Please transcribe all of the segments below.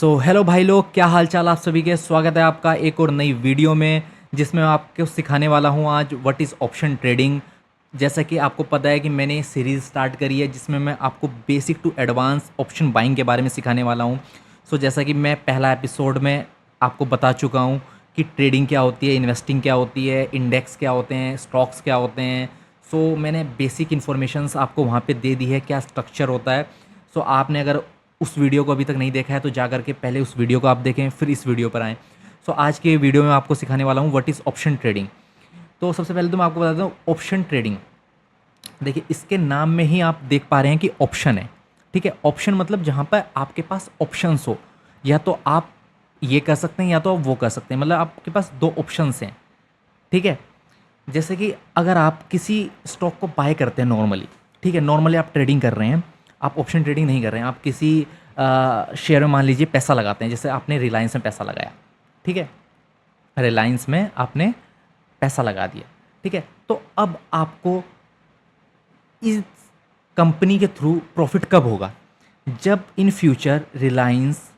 So hello भाई लोग, क्या हाल चाल आप सभी के। स्वागत है आपका एक और नई वीडियो में, जिसमें मैं आपको सिखाने वाला हूँ आज व्हाट इज़ ऑप्शन ट्रेडिंग। जैसा कि आपको पता है कि मैंने सीरीज़ स्टार्ट करी है जिसमें मैं आपको basic to advance option buying के बारे में सिखाने वाला हूँ। सो जैसा कि मैं पहला एपिसोड में आपको बता चुका हूँ कि ट्रेडिंग क्या होती है, इन्वेस्टिंग क्या होती है, इंडेक्स क्या होते हैं, स्टॉक्स क्या होते हैं। सो मैंने बेसिक इन्फॉर्मेशंस आपको वहाँ पे दे दी है, क्या स्ट्रक्चर होता है। सो आपने अगर उस वीडियो को अभी तक नहीं देखा है तो जा करके पहले उस वीडियो को आप देखें, फिर इस वीडियो पर आएँ। सो आज के वीडियो में आपको सिखाने वाला हूँ व्हाट इज़ ऑप्शन ट्रेडिंग। तो सबसे पहले तो मैं आपको बताता हूँ ऑप्शन ट्रेडिंग। देखिए, इसके नाम में ही आप देख पा रहे हैं कि ऑप्शन है। ठीक है, ऑप्शन मतलब जहाँ पर आपके पास ऑप्शंस हो, या तो आप ये कर सकते हैं या तो आप वो कर सकते हैं, मतलब आपके पास दो ऑप्शंस हैं। ठीक है, जैसे कि अगर आप किसी स्टॉक को बाय करते हैं नॉर्मली, ठीक है, नॉर्मली आप ट्रेडिंग कर रहे हैं, आप ऑप्शन ट्रेडिंग नहीं कर रहे हैं, आप किसी शेयर में मान लीजिए पैसा लगाते हैं। जैसे आपने रिलायंस में पैसा लगाया, ठीक है, रिलायंस में आपने पैसा लगा दिया, ठीक है। तो अब आपको इस कंपनी के थ्रू प्रॉफिट कब होगा? जब इन फ्यूचर रिलायंस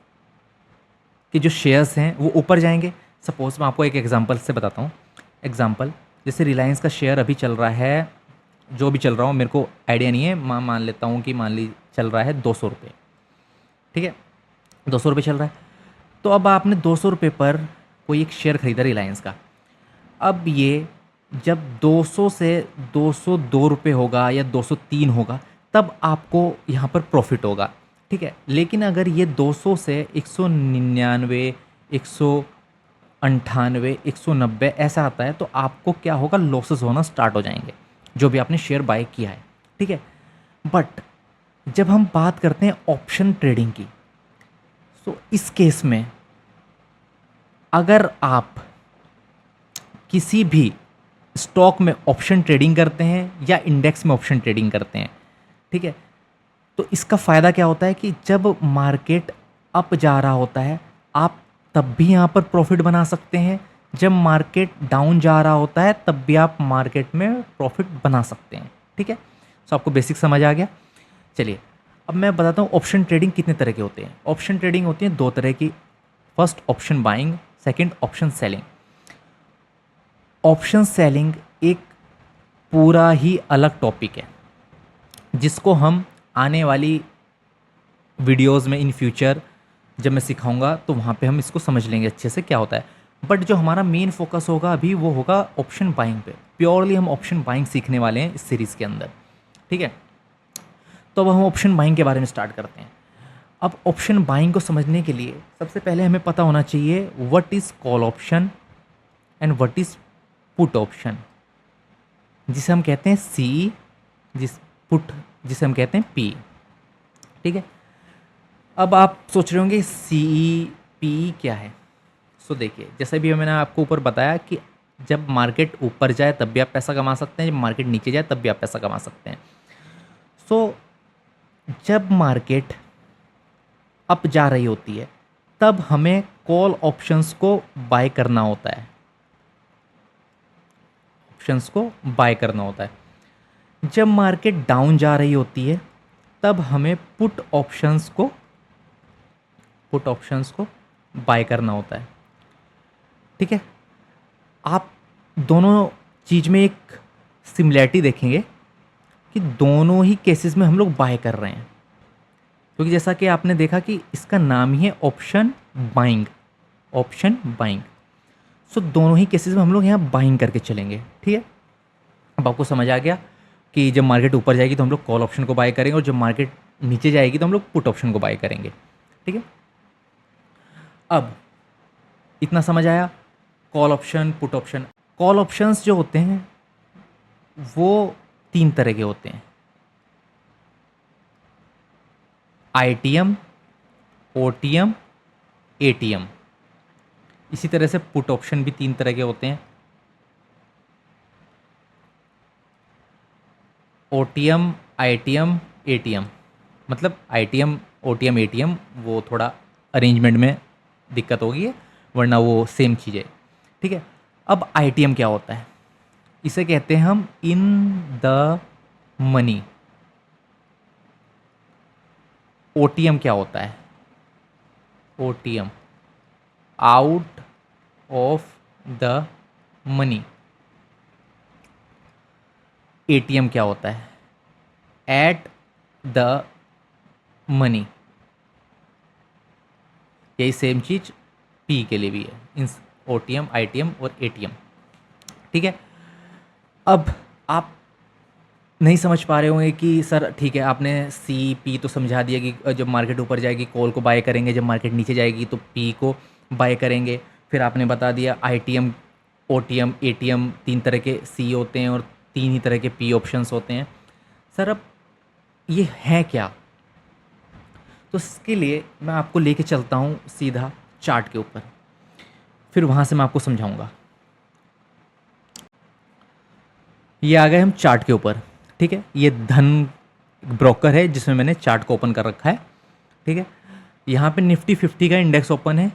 के जो शेयर्स हैं वो ऊपर जाएंगे। सपोज मैं आपको एक एग्जांपल से बताता हूँ। एग्जांपल, जैसे रिलायंस का शेयर अभी चल रहा है, जो भी चल रहा हो मेरे को आइडिया नहीं है, मान लेता हूँ कि मान ली चल रहा है 200 रुपये। ठीक है, 200 रुपये चल रहा है। तो अब आपने 200 रुपये पर कोई एक शेयर खरीदा रिलायंस का। अब ये जब 200 से 202 रुपये होगा या 203 होगा, तब आपको यहाँ पर प्रॉफिट होगा। ठीक है, लेकिन अगर ये 200 से 199, 198, 190 ऐसा आता है तो आपको क्या होगा, लॉसेस होना स्टार्ट हो जाएंगे जो भी आपने शेयर बाय किया है। ठीक है, बट जब हम बात करते हैं ऑप्शन ट्रेडिंग की, तो इस केस में अगर आप किसी भी स्टॉक में ऑप्शन ट्रेडिंग करते हैं या इंडेक्स में ऑप्शन ट्रेडिंग करते हैं, ठीक है, तो इसका फ़ायदा क्या होता है कि जब मार्केट अप जा रहा होता है, आप तब भी यहाँ पर प्रॉफिट बना सकते हैं। जब मार्केट डाउन जा रहा होता है तब भी आप मार्केट में प्रॉफिट बना सकते हैं। ठीक है, सो आपको बेसिक समझ आ गया। चलिए, अब मैं बताता हूँ ऑप्शन ट्रेडिंग कितने तरह के होते हैं। ऑप्शन ट्रेडिंग होती है दो तरह की। First option buying, second option selling. Option selling एक पूरा ही अलग टॉपिक है जिसको हम आने वाली वीडियोस में इन फ्यूचर जब मैं सिखाऊंगा तो वहाँ पे हम इसको समझ लेंगे अच्छे से क्या होता है। बट जो हमारा मेन फोकस होगा अभी वो होगा ऑप्शन बाइंग पे। प्योरली हम ऑप्शन बाइंग सीखने वाले हैं इस सीरीज़ के अंदर। ठीक है, तो अब हम ऑप्शन बाइंग के बारे में स्टार्ट करते हैं। अब ऑप्शन बाइंग को समझने के लिए सबसे पहले हमें पता होना चाहिए what is call option and what is put option, जिसे हम कहते हैं सी, पुट जिसे हम कहते हैं पी। ठीक है, अब आप सोच रहे होंगे सी पी क्या है। सो देखिए, जैसे भी मैंने आपको ऊपर बताया कि जब मार्केट ऊपर जाए तब भी आप पैसा कमा सकते हैं, जब मार्केट नीचे जाए तब भी आप पैसा कमा सकते हैं। सो जब मार्केट अप जा रही होती है तब हमें कॉल ऑप्शंस को बाय करना होता है, ऑप्शंस को बाय करना होता है। जब मार्केट डाउन जा रही होती है तब हमें पुट ऑप्शंस को बाय करना होता है। ठीक है, आप दोनों चीज़ में एक सिमिलैरिटी देखेंगे कि दोनों ही केसेस में हम लोग बाय कर रहे हैं, क्योंकि जैसा कि आपने देखा कि इसका नाम ही है ऑप्शन बाइंग, ऑप्शन बाइंग। सो दोनों ही केसेस में हम लोग यहाँ बाइंग करके चलेंगे। ठीक है, अब आपको समझ आ गया कि जब मार्केट ऊपर जाएगी तो हम लोग कॉल ऑप्शन को बाय करेंगे और जब मार्केट नीचे जाएगी तो हम लोग पुट ऑप्शन को बाय करेंगे। ठीक है, अब इतना समझ आया, call option put option. Call options जो होते हैं वो तीन तरह के होते हैं, आईटीएम, ओटीएम, एटीएम। इसी तरह से पुट ऑप्शन भी तीन तरह के होते हैं, ओटीएम, आईटीएम, एटीएम। मतलब आईटीएम, ओटीएम, एटीएम वो थोड़ा अरेंजमेंट में दिक्कत होगी, वरना वो सेम चीज़ है। ठीक है, अब आईटीएम क्या होता है? इसे कहते हैं हम इन द मनी। ओटीएम क्या होता है? OTM, out of the money. ATM क्या होता है? At the money. यही सेम चीज़ P के लिए भी है, इन OTM, ITM और ATM। ठीक है, अब आप नहीं समझ पा रहे होंगे कि सर ठीक है, आपने CP तो समझा दिया कि जब मार्केट ऊपर जाएगी कॉल को बाय करेंगे, जब मार्केट नीचे जाएगी तो P को बाय करेंगे। फिर आपने बता दिया ITM, OTM, ATM 3 तरह के C होते हैं और 3 ही तरह के P ऑप्शंस होते हैं। सर अब ये है क्या? तो इसके लिए मैं आपको लेके चलता हूँ सीधा चार्ट के ऊपर, फिर वहाँ से मैं आपको समझाऊंगा। ये आ गए हम चार्ट के ऊपर। ठीक है, ये धन ब्रोकर है जिसमें मैंने चार्ट को ओपन कर रखा है। ठीक है, यहाँ पे निफ्टी 50 का इंडेक्स ओपन है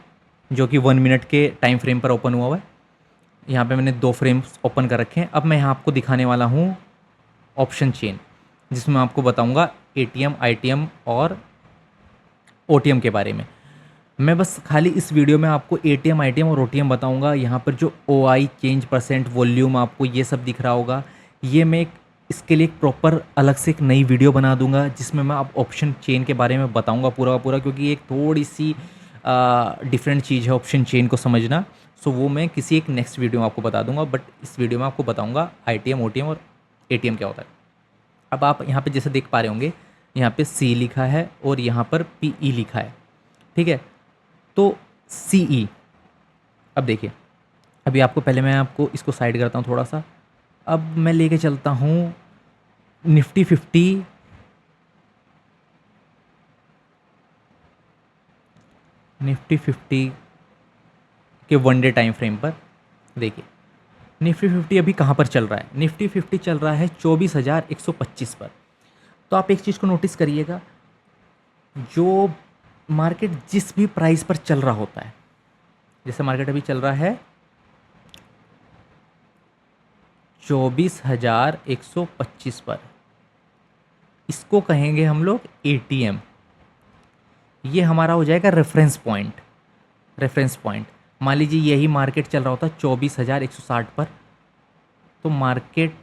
जो कि 1 मिनट के टाइम फ्रेम पर ओपन हुआ है। यहाँ पे मैंने 2 फ्रेम्स ओपन कर रखे हैं। अब मैं यहाँ आपको दिखाने वाला हूँ ऑप्शन चेन, जिसमें मैं आपको बताऊँगा ATM, ITM और OTM के बारे में। मैं बस खाली इस वीडियो में आपको ATM, ITM और OTM बताऊंगा। यहाँ पर जो OI, चेंज परसेंट, वॉल्यूम, आपको ये सब दिख रहा होगा, ये मैं इसके लिए एक प्रॉपर अलग से एक नई वीडियो बना दूंगा जिसमें मैं आप ऑप्शन चेन के बारे में बताऊंगा पूरा का पूरा, क्योंकि एक थोड़ी सी डिफरेंट चीज़ है ऑप्शन चेन को समझना। सो वो मैं किसी एक नेक्स्ट वीडियो में आपको बता दूंगा, बट इस वीडियो में आपको बताऊँगा ITM, OTM और ATM क्या होता है। अब आप यहाँ पर जैसे देख पा रहे होंगे, यहाँ पर C लिखा है और यहाँ पर PE लिखा है। ठीक है, तो CE, अब देखिए, अभी आपको पहले मैं आपको इसको साइड करता हूँ थोड़ा सा। अब मैं लेके चलता हूँ निफ्टी 50, निफ्टी 50 के 1 डे टाइम फ्रेम पर। देखिए निफ्टी 50 अभी कहाँ पर चल रहा है? निफ्टी 50 चल रहा है 24,125 पर। तो आप एक चीज़ को नोटिस करिएगा, जो मार्केट जिस भी प्राइस पर चल रहा होता है, जैसे मार्केट अभी चल रहा है 24,125 पर, इसको कहेंगे हम लोग ATM। ये हमारा हो जाएगा रेफरेंस पॉइंट। रेफरेंस पॉइंट मान लीजिए यही मार्केट चल रहा होता 24,160 पर, तो मार्केट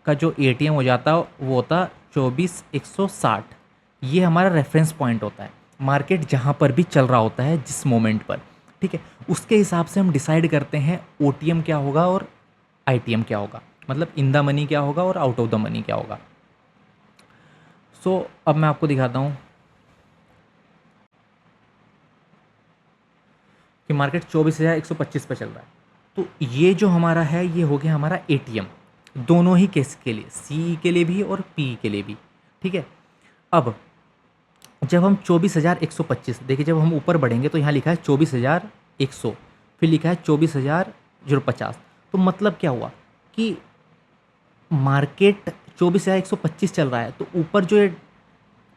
का जो ATM हो जाता वो होता 24,160। ये हमारा रेफरेंस पॉइंट होता है, मार्केट जहाँ पर भी चल रहा होता है जिस मोमेंट पर। ठीक है, उसके हिसाब से हम डिसाइड करते हैं OTM क्या होगा और ITM क्या होगा, मतलब इन द मनी क्या होगा और आउट ऑफ द मनी क्या होगा। सो अब मैं आपको दिखाता हूँ कि मार्केट 24,125 पर चल रहा है। तो ये जो हमारा है ये हो गया हमारा ATM, दोनों ही केस के लिए, CE के लिए भी और PE के लिए भी। ठीक है, अब जब हम 24,125, देखिए जब हम ऊपर बढ़ेंगे तो यहाँ लिखा है 24,100, फिर लिखा है 24,050। तो मतलब क्या हुआ कि मार्केट 24,125 चल रहा है, तो ऊपर जो ये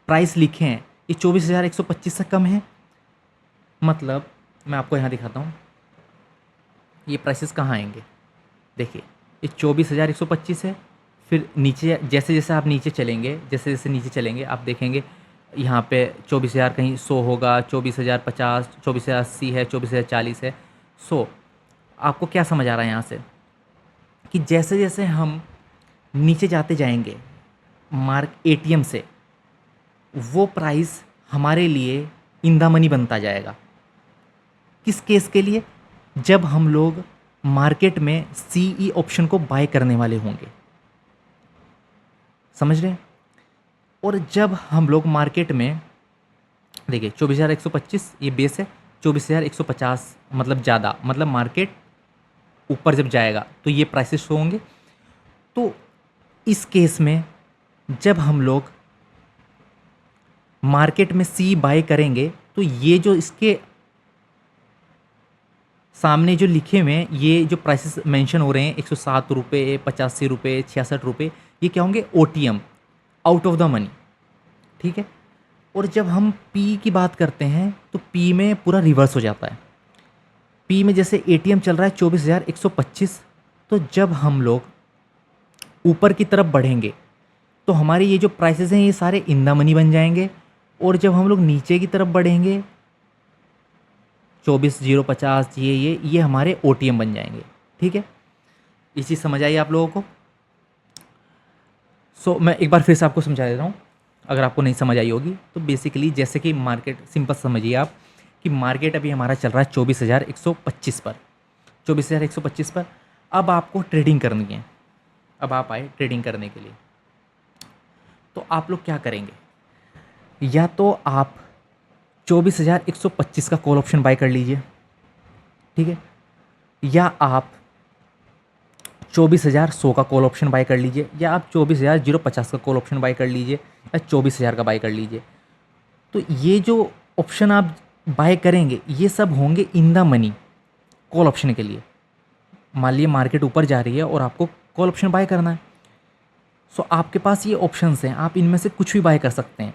प्राइस लिखे हैं ये 24,125 से कम है। मतलब मैं आपको यहाँ दिखाता हूँ ये प्राइसेस कहाँ आएंगे। देखिए ये 24,125 है, फिर नीचे जैसे जैसे आप नीचे चलेंगे, जैसे जैसे नीचे चलेंगे आप देखेंगे यहाँ पे 24,000 कहीं 100 होगा, 24,050, 24,080 है, 24,040 है। सो आपको क्या समझ आ रहा है यहाँ से कि जैसे जैसे हम नीचे जाते जाएंगे मार्क ATM से, वो प्राइस हमारे लिए इन द मनी बनता जाएगा। किस केस के लिए? जब हम लोग मार्केट में CE ऑप्शन को बाय करने वाले होंगे, समझ रहे हैं? और जब हम लोग मार्केट में, देखिए 24,125 ये बेस है, 24,150 मतलब ज़्यादा, मतलब मार्केट ऊपर जब जाएगा तो ये प्राइसेस शो होंगे। तो इस केस में जब हम लोग मार्केट में CE बाय करेंगे तो ये जो इसके सामने जो लिखे हुए हैं, ये जो प्राइसेस मेंशन हो रहे हैं 107 रुपये, 85 रुपये, 66 रुपये, ये क्या होंगे? OTM, out of the money. ठीक है, और जब हम P की बात करते हैं तो P में पूरा रिवर्स हो जाता है। P में जैसे ATM चल रहा है 24,125, तो जब हम लोग ऊपर की तरफ बढ़ेंगे तो हमारे ये जो प्राइसेस हैं ये सारे इन द मनी बन जाएंगे, और जब हम लोग नीचे की तरफ बढ़ेंगे 24,050 ये हमारे OTM बन जाएंगे। ठीक है, ये चीज़ समझ आई आप लोगों को? मैं एक बार फिर से आपको समझा देता हूँ, अगर आपको नहीं समझ आई होगी तो। बेसिकली जैसे कि मार्केट, सिंपल समझिए आप कि मार्केट अभी हमारा चल रहा है 24,125 पर, 24,125 पर। अब आपको ट्रेडिंग करनी है, अब आप आए ट्रेडिंग करने के लिए, तो आप लोग क्या करेंगे? या तो आप 24,125 का कॉल ऑप्शन बाय कर लीजिए, ठीक है, या आप 24,100 का कॉल ऑप्शन बाय कर लीजिए, या आप 24,050 का कॉल ऑप्शन बाय कर लीजिए, या 24,000 का बाय कर लीजिए। तो ये जो ऑप्शन आप बाय करेंगे ये सब होंगे इन द मनी कॉल ऑप्शन के लिए। मान लीजिए मार्केट ऊपर जा रही है और आपको कॉल ऑप्शन बाय करना है, सो आपके पास ये ऑप्शंस हैं, आप इनमें से कुछ भी बाय कर सकते हैं।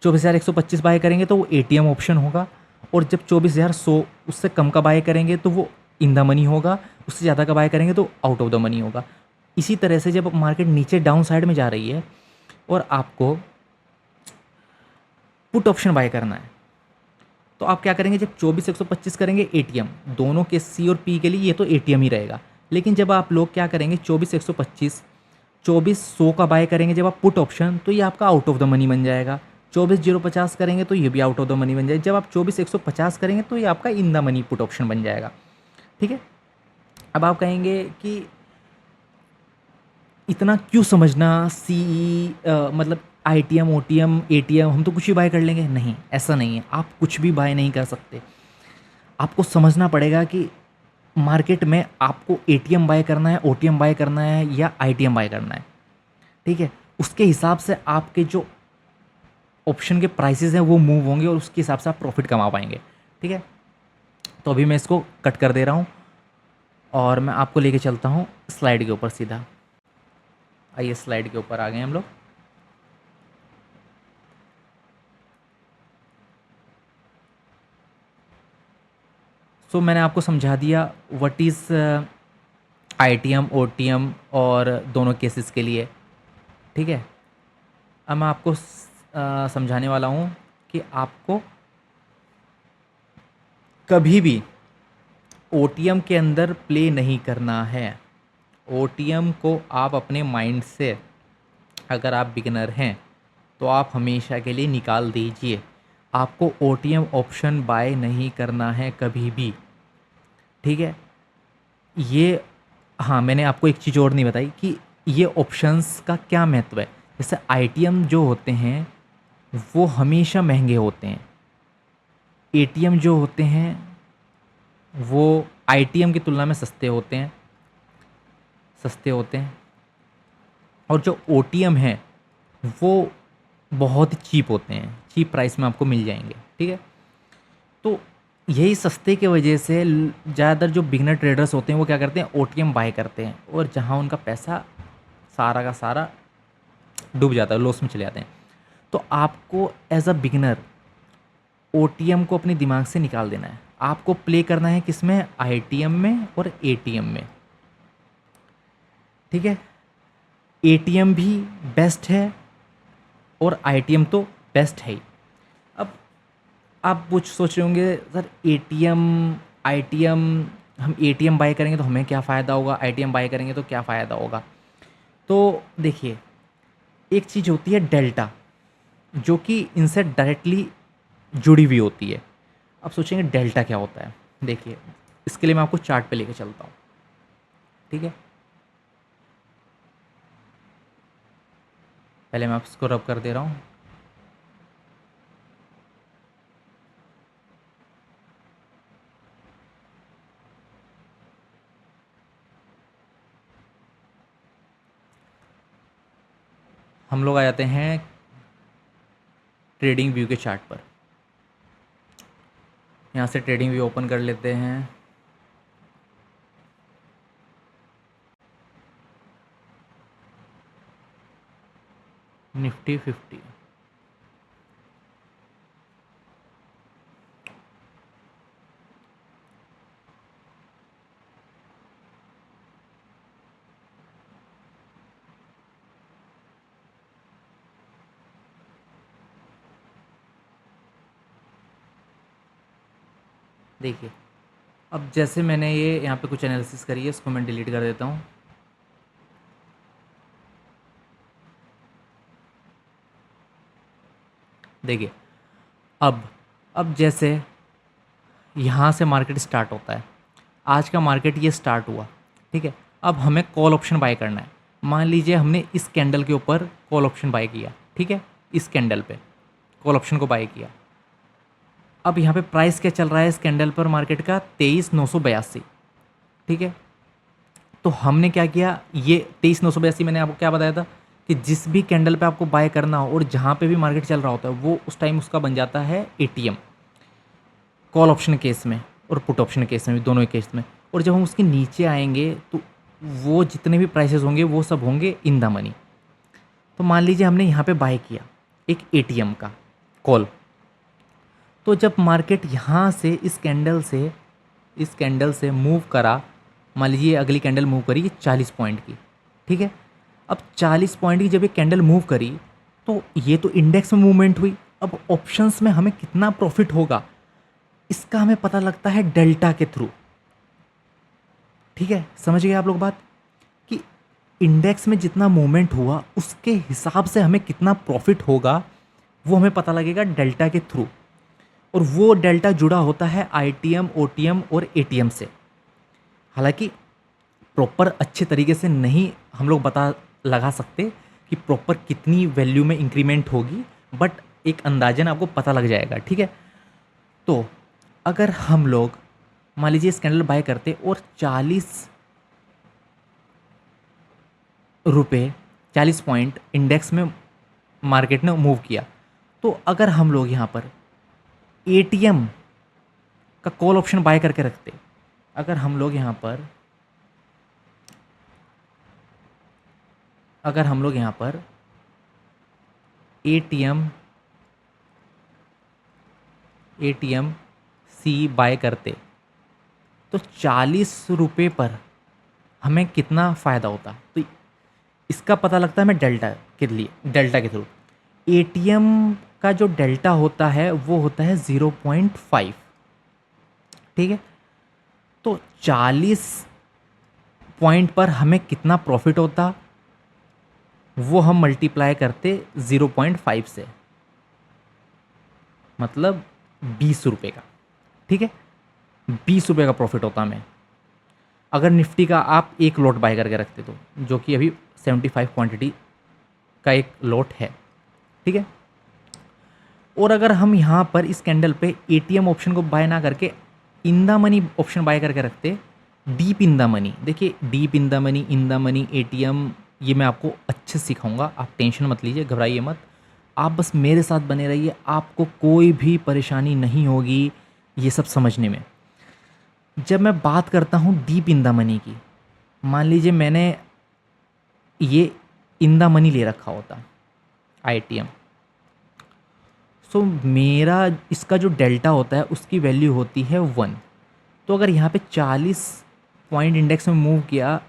24,125 बाय करेंगे तो वो ATM ऑप्शन होगा, और जब 24,100 उससे कम का बाय करेंगे तो वो इन द मनी होगा, उससे ज़्यादा का बाय करेंगे तो आउट ऑफ द मनी होगा। इसी तरह से जब मार्केट नीचे डाउन साइड में जा रही है और आपको पुट ऑप्शन बाय करना है, तो आप क्या करेंगे? जब 24,125 करेंगे ATM, दोनों के C और P के लिए ये तो ATM ही रहेगा। लेकिन जब आप लोग क्या करेंगे 24,125 24,100 का बाय करेंगे जब आप पुट ऑप्शन, तो ये आपका आउट ऑफ द मनी बन जाएगा। 24,050 करेंगे तो ये भी आउट ऑफ द मनी बन जाएगा। जब आप 24,150 करेंगे तो ये आपका इन द मनी पुट ऑप्शन बन जाएगा। ठीक है, अब आप कहेंगे कि इतना क्यों समझना, मतलब ITM OTM ATM हम तो कुछ भी बाय कर लेंगे? नहीं, ऐसा नहीं है, आप कुछ भी बाय नहीं कर सकते। आपको समझना पड़ेगा कि मार्केट में आपको ATM बाय करना है, OTM बाय करना है, या ITM बाय करना है। ठीक है, उसके हिसाब से आपके जो ऑप्शन के प्राइसेस हैं वो मूव होंगे, और उसके हिसाब से आप प्रॉफिट कमा पाएंगे। ठीक है, तो अभी मैं इसको कट कर दे रहा हूँ और मैं आपको लेके चलता हूँ स्लाइड के ऊपर सीधा। आइए स्लाइड के ऊपर आ गए हम लोग। मैंने आपको समझा दिया व्हाट इज़ ITM OTM और दोनों केसेस के लिए। ठीक है, अब मैं आपको समझाने वाला हूँ कि आपको कभी भी OTM के अंदर प्ले नहीं करना है। OTM को आप अपने माइंड से, अगर आप बिगिनर हैं तो आप हमेशा के लिए निकाल दीजिए। आपको OTM ऑप्शन बाय नहीं करना है कभी भी। ठीक है, ये, हाँ, मैंने आपको एक चीज़ और नहीं बताई कि ये ऑप्शंस का क्या महत्व है। जैसे ITM जो होते हैं वो हमेशा महंगे होते हैं, ATM जो होते हैं वो ITM की तुलना में सस्ते होते हैं, और जो OTM है वो बहुत ही चीप होते हैं, चीप प्राइस में आपको मिल जाएंगे। ठीक है, तो यही सस्ते की वजह से ज़्यादातर जो बिगनर ट्रेडर्स होते हैं वो क्या करते हैं, OTM बाय करते हैं, और जहाँ उनका पैसा सारा का सारा डूब जाता है, लॉस में चले जाते हैं। तो आपको एज अ बिगनर OTM को अपने दिमाग से निकाल देना है। आपको प्ले करना है किसमें? ITM में और ATM में। ठीक है, ATM भी बेस्ट है और ITM तो बेस्ट है ही। अब आप कुछ सोच रहे होंगे, सर ATM ITM, हम ATM बाय करेंगे तो हमें क्या फ़ायदा होगा, ITM बाय करेंगे तो क्या फ़ायदा होगा? तो देखिए, एक चीज़ होती है डेल्टा, जो कि इनसे डायरेक्टली जुड़ी हुई होती है। अब सोचेंगे डेल्टा क्या होता है? देखिए, इसके लिए मैं आपको चार्ट पे लेके चलता हूँ। ठीक है, पहले मैं आप इसको रब कर दे रहा हूँ। हम लोग आ जाते हैं ट्रेडिंग व्यू के चार्ट पर। यहाँ से ट्रेडिंग व्यू ओपन कर लेते हैं। निफ्टी 50, देखिए, अब जैसे मैंने ये यहाँ पे कुछ एनालिसिस करी है, इसको मैं डिलीट कर देता हूँ। देखिए, अब अब जैसे यहाँ से मार्केट स्टार्ट होता है, आज का मार्केट ये स्टार्ट हुआ, ठीक है। अब हमें कॉल ऑप्शन बाय करना है। मान लीजिए हमने इस कैंडल के ऊपर कॉल ऑप्शन बाय किया, ठीक है, इस कैंडल पे कॉल ऑप्शन को बाय किया। अब यहाँ पे प्राइस क्या चल रहा है इस कैंडल पर मार्केट का, 23,982, ठीक है। तो हमने क्या किया, ये 23,982 मैंने आपको क्या बताया था कि जिस भी कैंडल पे आपको बाय करना हो और जहाँ पे भी मार्केट चल रहा होता है वो उस टाइम उसका बन जाता है एटीएम, कॉल ऑप्शन केस में और पुट ऑप्शन केस में भी, दोनों केस में। और जब हम उसके नीचे आएंगे तो वो जितने भी प्राइसेस होंगे वो सब होंगे इन द मनी। तो मान लीजिए हमने यहाँ पे बाय किया एक एटीएम का कॉल, तो जब मार्केट यहाँ से इस कैंडल से मूव करा, मान लीजिए अगली कैंडल मूव करी 40 पॉइंट की, ठीक है। अब 40 पॉइंट की जब ये कैंडल मूव करी तो ये तो इंडेक्स में मूवमेंट हुई। अब ऑप्शंस में हमें कितना प्रॉफिट होगा इसका हमें पता लगता है डेल्टा के थ्रू, ठीक है। समझ गए आप लोग बात कि इंडेक्स में जितना मूवमेंट हुआ उसके हिसाब से हमें कितना प्रॉफिट होगा वो हमें पता लगेगा डेल्टा के थ्रू। और वो डेल्टा जुड़ा होता है आईटीएम, ओटीएम और एटीएम से। हालांकि प्रॉपर अच्छे तरीके से नहीं हम लोग बता लगा सकते कि प्रॉपर कितनी वैल्यू में इंक्रीमेंट होगी, बट एक अंदाजन आपको पता लग जाएगा, ठीक है। तो अगर हम लोग मान लीजिए इस कैंडल बाय करते और 40 पॉइंट इंडेक्स में मार्केट ने मूव किया, तो अगर हम लोग यहाँ पर एटीएम का कॉल ऑप्शन बाय करके रखते, अगर हम लोग यहाँ पर एटीएम सी बाय करते तो 40 रुपये पर हमें कितना फ़ायदा होता। तो इसका पता लगता है हमें डेल्टा के थ्रू। एटीएम का जो डेल्टा होता है वो होता है 0.5, ठीक है। तो 40 पॉइंट पर हमें कितना प्रॉफिट होता वो हम मल्टीप्लाई करते 0.5 से, मतलब 20 रुपये का, ठीक है। 20 रुपये का प्रॉफिट होता हमें अगर निफ्टी का आप एक लॉट बाय करके रखते तो, जो कि अभी 75 क्वांटिटी का एक लॉट है, ठीक है। और अगर हम यहाँ पर इस कैंडल पे एटीएम ऑप्शन को बाय ना करके in the money option buy करके रखते, डीप इन द मनी, देखिए deep in the money ATM, ये मैं आपको अच्छे से सिखाऊंगा, आप टेंशन मत लीजिए, घबराइए मत, आप बस मेरे साथ बने रहिए, आपको कोई भी परेशानी नहीं होगी ये सब समझने में। जब मैं बात करता हूँ डीप इन द मनी की, मान लीजिए मैंने ये इन द मनी ले रखा होता आईटीएम, सो मेरा इसका जो डेल्टा होता है उसकी वैल्यू होती है 1। तो अगर यहाँ पे 40 पॉइंट इंडेक्स में मूव किया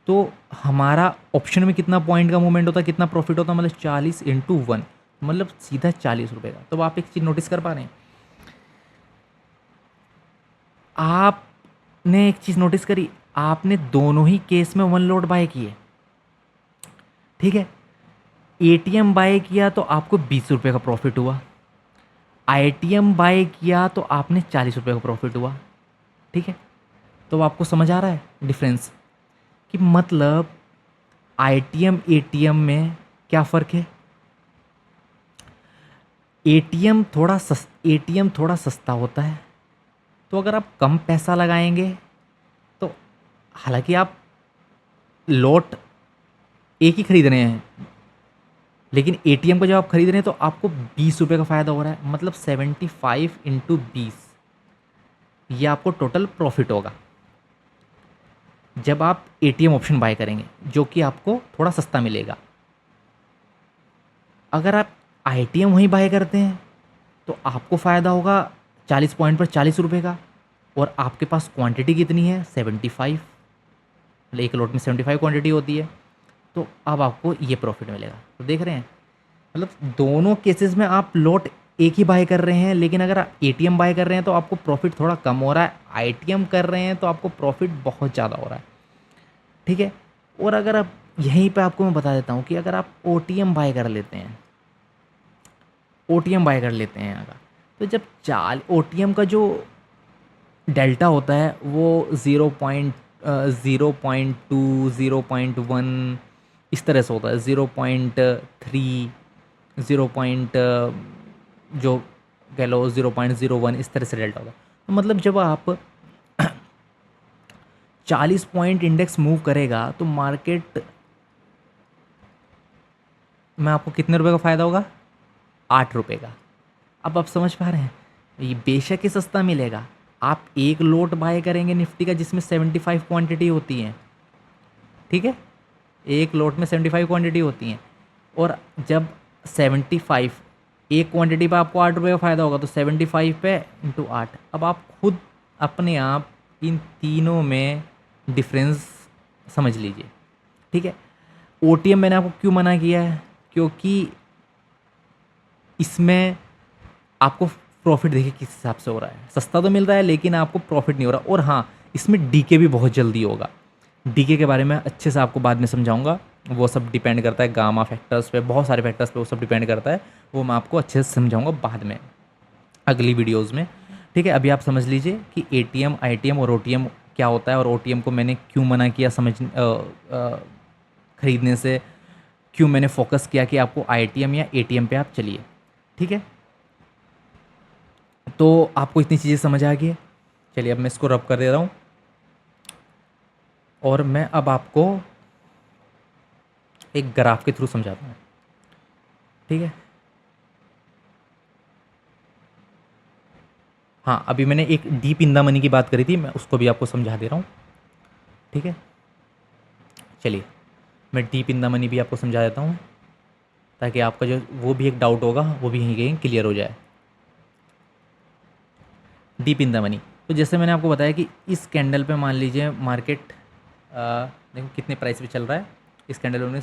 तो हमारा ऑप्शन में कितना पॉइंट का मूवमेंट होता है, कितना प्रॉफिट होता है, मतलब 40 इंटू 1, मतलब सीधा 40 रुपये का। तो आप एक चीज़ नोटिस कर पा रहे हैं, आपने एक चीज़ नोटिस करी, आपने दोनों ही केस में 1 लॉट बाय किए, ठीक है। एटीएम बाय किया तो आपको 20 रुपये का प्रॉफिट हुआ, आईटीएम बाय किया तो आपने 40 रुपये का प्रॉफिट हुआ, ठीक है। तो आपको समझ आ रहा है डिफरेंस कि मतलब आईटीएम एटीएम में क्या फ़र्क है। एटीएम थोड़ा सस्ता होता है, तो अगर आप कम पैसा लगाएंगे तो, हालांकि आप लॉट एक ही खरीद रहे हैं, लेकिन एटीएम को जब आप खरीद रहे हैं तो आपको 20 रुपये का फ़ायदा हो रहा है, मतलब 75 इंटू 20, ये आपको टोटल प्रॉफिट होगा जब आप एटीएम ऑप्शन बाय करेंगे, जो कि आपको थोड़ा सस्ता मिलेगा। अगर आप आईटीएम वहीं बाय करते हैं तो आपको फ़ायदा होगा 40 पॉइंट पर 40 रुपये का, और आपके पास क्वांटिटी कितनी है 75, मतलब एक लॉट में 75 क्वांटिटी होती है, तो अब आपको ये प्रॉफिट मिलेगा। तो देख रहे हैं, मतलब दोनों केसेस में आप लॉट एक ही बाय कर रहे हैं, लेकिन अगर आप एटीएम बाय कर रहे हैं तो आपको प्रॉफिट थोड़ा कम हो रहा है, आईटीएम कर रहे हैं तो आपको प्रॉफिट बहुत ज़्यादा हो रहा है। ठीक है। और अगर आप यहीं पे आपको मैं बता देता हूँ कि अगर आप ओटीएम बाय कर लेते हैं, ओटीएम बाय कर लेते हैं यहाँ का, तो जब चाल ओटीएम का जो डेल्टा होता है वो 0.2 0.1 इस तरह से होता है, 0.3 0 पॉइंट जो कह लो 0.01 इस तरह से डेल्टा होता है। तो मतलब जब आप 40 पॉइंट इंडेक्स मूव करेगा तो मार्केट में आपको कितने रुपए का फ़ायदा होगा? 8 रुपये का। अब आप समझ पा रहे हैं, ये बेशक ही सस्ता मिलेगा। आप एक लोट बाय करेंगे निफ्टी का जिसमें 75 क्वांटिटी होती हैं, ठीक है, एक लोट में 75 क्वांटिटी होती हैं, और जब 75 एक क्वांटिटी पे आपको 8 रुपये का फ़ायदा होगा तो 75 पे इंटू 8। अब आप खुद अपने आप इन तीनों में डिफरेंस समझ लीजिए। ठीक है। ओटीएम मैंने आपको क्यों मना किया है? क्योंकि इसमें आपको प्रॉफिट देखिए किस हिसाब से हो रहा है, सस्ता तो मिल रहा है लेकिन आपको प्रॉफिट नहीं हो रहा। और हाँ, इसमें डीके भी बहुत जल्दी होगा। डीके के बारे में अच्छे से आपको बाद में समझाऊंगा, वो सब डिपेंड करता है गामा फैक्टर्स पे, बहुत सारे फैक्टर्स पे वो सब डिपेंड करता है, वो मैं आपको अच्छे से समझाऊंगा बाद में अगली वीडियोज़ में। ठीक है। अभी आप समझ लीजिए कि एटीएम, आईटीएम और ओटीएम क्या होता है, और ओटीएम को मैंने क्यों मना किया खरीदने से, क्यों मैंने फोकस किया कि आपको आईटीएम या एटीएम पे आप चलिए। ठीक है। तो आपको इतनी चीज़ें समझ आ गई है। चलिए अब मैं इसको रब कर दे रहा हूँ और मैं अब आपको एक ग्राफ के थ्रू समझाता हूँ। ठीक है। हाँ, अभी मैंने एक डीप इन द मनी की बात करी थी, मैं उसको भी आपको समझा दे रहा हूँ। ठीक है। चलिए मैं डीप इन द मनी भी आपको समझा देता हूँ ताकि आपका जो वो भी एक डाउट होगा वो भी यहीं कहीं क्लियर हो जाए। डीप इन द मनी, तो जैसे मैंने आपको बताया कि इस कैंडल पे मान लीजिए मार्केट देखो कितने प्राइस पे चल रहा है। इस कैंडल में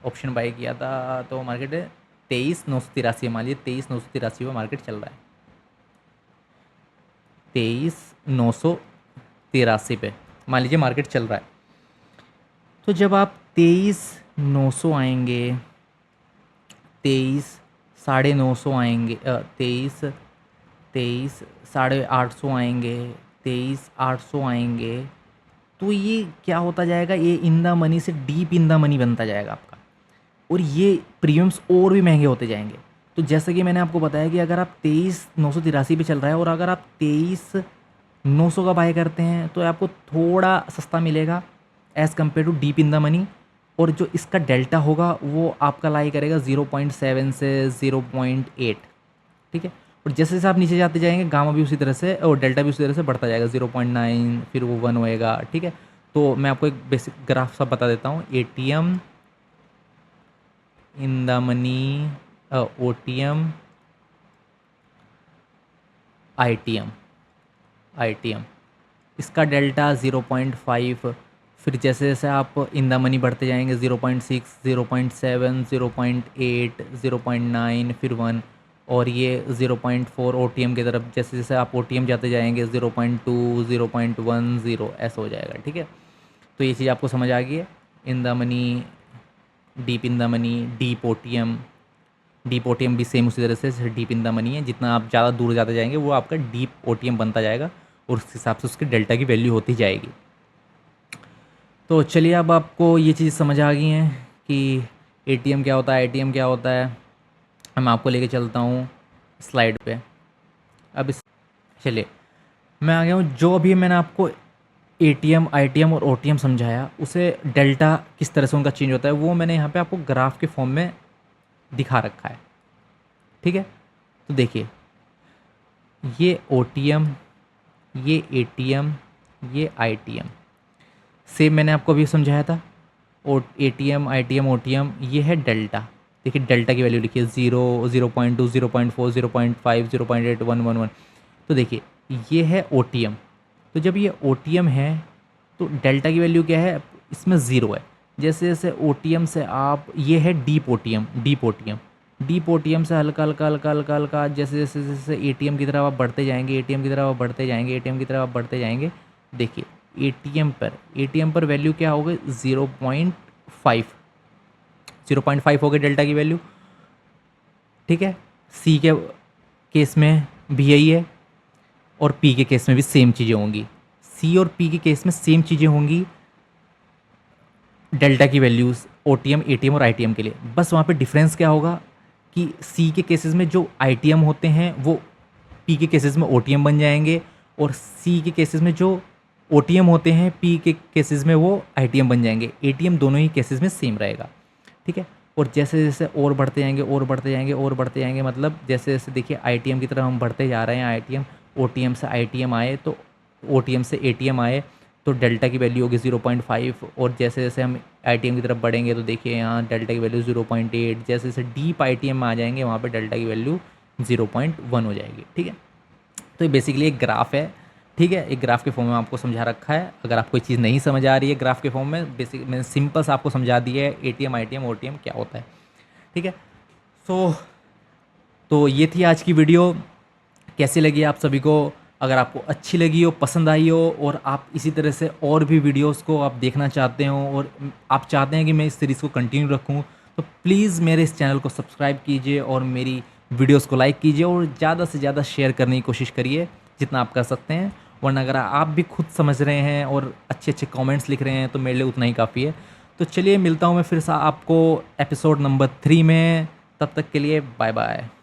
ऑप्शन बाय किया था तो मार्केट 23,983, मान लीजिए 23,983 पे मार्केट चल रहा है, 23,983 पे मान लीजिए मार्केट चल रहा है। तो जब आप 23,900 आएंगे, 23,950 आएंगे, 23,850 आएंगे, 23,800 आएंगे, तो ये क्या होता जाएगा, ये इन द मनी से डीप इन द मनी बनता जाएगा आपका, और ये प्रीमियम्स और भी महंगे होते जाएंगे। तो जैसे कि मैंने आपको बताया कि अगर आप 23,983 पे चल रहा है और अगर आप 23,900 का बाय करते हैं तो आपको थोड़ा सस्ता मिलेगा as compare to deep in the money, और जो इसका डेल्टा होगा वो आपका लाई करेगा 0.7 से 0.8। ठीक है। और जैसे जैसे आप नीचे जाते जाएंगे गामा भी उसी तरह से और डेल्टा भी उसी तरह से बढ़ता जाएगा, 0.9 फिर वो 1 होएगा। ठीक है। तो मैं आपको एक बेसिक ग्राफ सा बता देता हूँ। ATM in the money, OTM, ITM, इसका डेल्टा 0.5, फिर जैसे जैसे आप इन द मनी बढ़ते जाएंगे 0.6, 0.7, 0.8, 0.9, फिर 1, और ये 0.4 ओटीएम की तरफ, जैसे जैसे आप ओटीएम जाते जाएंगे 0.2, 0.10 ऐसा हो जाएगा। ठीक है। तो ये चीज़ आपको समझ आ गई है। इन the money, deep in the money, deep OTM भी सेम उसी तरह से डीप इन द मनी है। जितना आप ज़्यादा दूर जाते जाएंगे वो आपका डीप ओटीएम बनता जाएगा और उस हिसाब से उसके डेल्टा की वैल्यू होती जाएगी। तो चलिए अब आपको ये चीज़ समझ आ गई हैं कि एटीएम क्या होता है, आईटीएम क्या होता है। मैं आपको लेके चलता हूँ स्लाइड पे। अब इस चलिए मैं आ गया हूँ, जो अभी मैंने आपको एटीएम, आईटीएम और ओटीएम समझाया उसे डेल्टा किस तरह से उनका चेंज होता है वो मैंने यहाँ पे आपको ग्राफ के फॉर्म में दिखा रखा है। ठीक है। तो देखिए ये ओटीएम, ये एटीएम, ये आईटीएम, सेम मैंने आपको अभी समझाया था। एटीएम, आईटीएम, ओटीएम, ये है डेल्टा। देखिए डेल्टा की वैल्यू लिखिए 0, 0.2, 0.4, 0.5, 0.8, 1, 1, 1। तो देखिए ये है ओटीएम। तो जब ये ओटीएम है तो डेल्टा की वैल्यू क्या है, इसमें 0 है। जैसे जैसे ओटीएम से आप, ये है डीप ओटीएम, डीप ओटीएम से हल्का हल्का हल्का हल्का हल्का जैसे जैसे जैसे एटीएम की तरफ आप बढ़ते जाएंगे, एटीएम की तरफ आप बढ़ते जाएंगे, एटीएम की तरफ आप बढ़ते जाएंगे। देखिए एटीएम पर वैल्यू क्या हो गई, 0.5 हो गई डेल्टा की वैल्यू। ठीक है, सी के केस में भी यही है और पी के केस में भी सेम चीज़ें होंगी। सी और पी के केस में सेम चीज़ें होंगी डेल्टा की वैल्यूज़ ओटीएम, एटीएम और आईटीएम के लिए। बस वहाँ पे डिफरेंस क्या होगा कि सी के केसेस में जो आईटीएम होते हैं वो पी के केसेस में ओटीएम बन जाएंगे, और सी के केसेस में जो ओटीएम होते हैं पी के केसेस में वो आईटीएम बन जाएंगे। एटीएम दोनों ही केसेस में सेम रहेगा। ठीक है, और जैसे जैसे और बढ़ते जाएंगे और बढ़ते जाएंगे और बढ़ते जाएंगे, मतलब जैसे जैसे देखिए आईटीएम की तरफ हम बढ़ते जा रहे हैं, आईटीएम ओटीएम से आईटीएम आए तो ओटीएम से एटीएम आए तो डेल्टा की वैल्यू होगी 0.5, और जैसे जैसे हम आईटीएम की तरफ बढ़ेंगे तो देखिए यहाँ डेल्टा की वैल्यू 0.8, जैसे जैसे डीप आईटीएम में आ जाएंगे वहाँ पे डेल्टा की वैल्यू 0.1 हो जाएगी। ठीक है, तो ये बेसिकली एक ग्राफ है। ठीक है, एक ग्राफ के फॉर्म में आपको समझा रखा है। अगर आपको कोई चीज़ नहीं समझ आ रही है ग्राफ के फॉर्म में, बेसिक मैंने सिंपल से आपको समझा दिया है एटीएम आईटीएम ओटीएम क्या होता है। ठीक है, तो ये थी आज की वीडियो। कैसी लगी आप सभी को? अगर आपको अच्छी लगी हो, पसंद आई हो, और आप इसी तरह से और भी वीडियोस को आप देखना चाहते हो और आप चाहते हैं कि मैं इस सीरीज़ को कंटिन्यू रखूं, तो प्लीज़ मेरे इस चैनल को सब्सक्राइब कीजिए और मेरी वीडियोस को लाइक कीजिए और ज़्यादा से ज़्यादा शेयर करने की कोशिश करिए जितना आप कर सकते हैं। वरना अगर आप भी खुद समझ रहे हैं और अच्छे अच्छे कमेंट्स लिख रहे हैं तो मेरे लिए उतना ही काफ़ी है। तो चलिए मिलता हूँ मैं फिर से आपको एपिसोड नंबर 3 में। तब तक के लिए बाय बाय।